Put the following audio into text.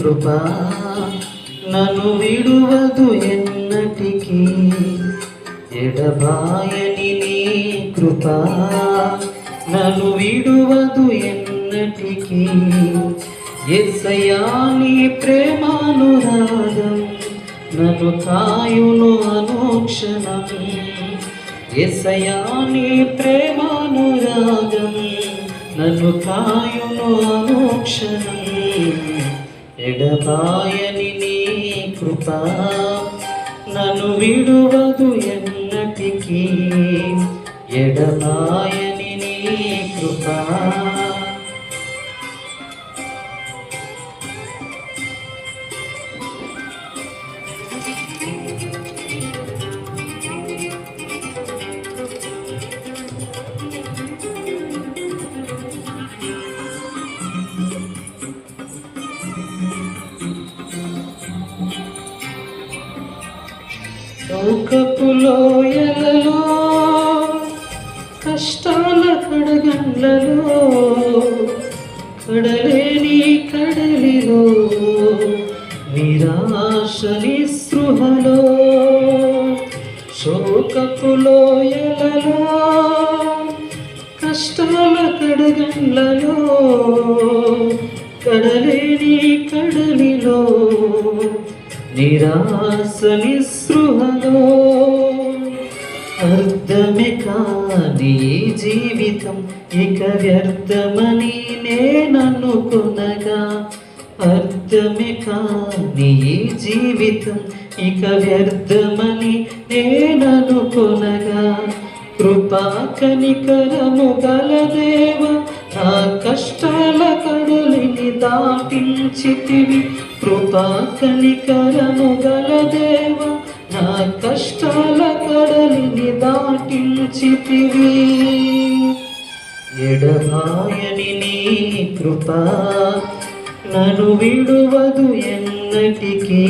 కృపా నన్ను విడువదు ఎన్నటికీ. ఎడబాయని నీ కృపా నన్ను విడువదు ఎన్నటికీ. యేసయ్యా నీ ప్రేమానురాగం నన్ను కాయును అనుక్షణం. యేసయ్యా నీ ప్రేమానురాగం నన్ను కాయును అనుక్షణం. ఎడబాయని నీ కృపా నన్ను విడువదు ఎన్నటికీ. ఎడబాయని నీ కృపా లోకపు లోయలలో కష్టాల కడగండ్లలో కడలేని కడలిలో నిరాశ నిస్పృహలో శోకపు లోయలలో కష్టాల కడగండ్లలో కడలేని కడలిలో నిరాశ నిస్పృహలో అర్థమే కాని జీవితం ఇక వ్యర్థమని నేననుకొనగా. అర్థమే కాని జీవితం ఇక వ్యర్థమని నేననుకొనగా. కృపా కనికరము గల దేవ నా కష్టాల కడలిని దాటించితివి. కృపా కనికరము గల దేవ నా కష్టాల కడలిని దాటించితివి. ఎడబాయని నీ కృపా నన్ను విడువదు ఎన్నటికీ.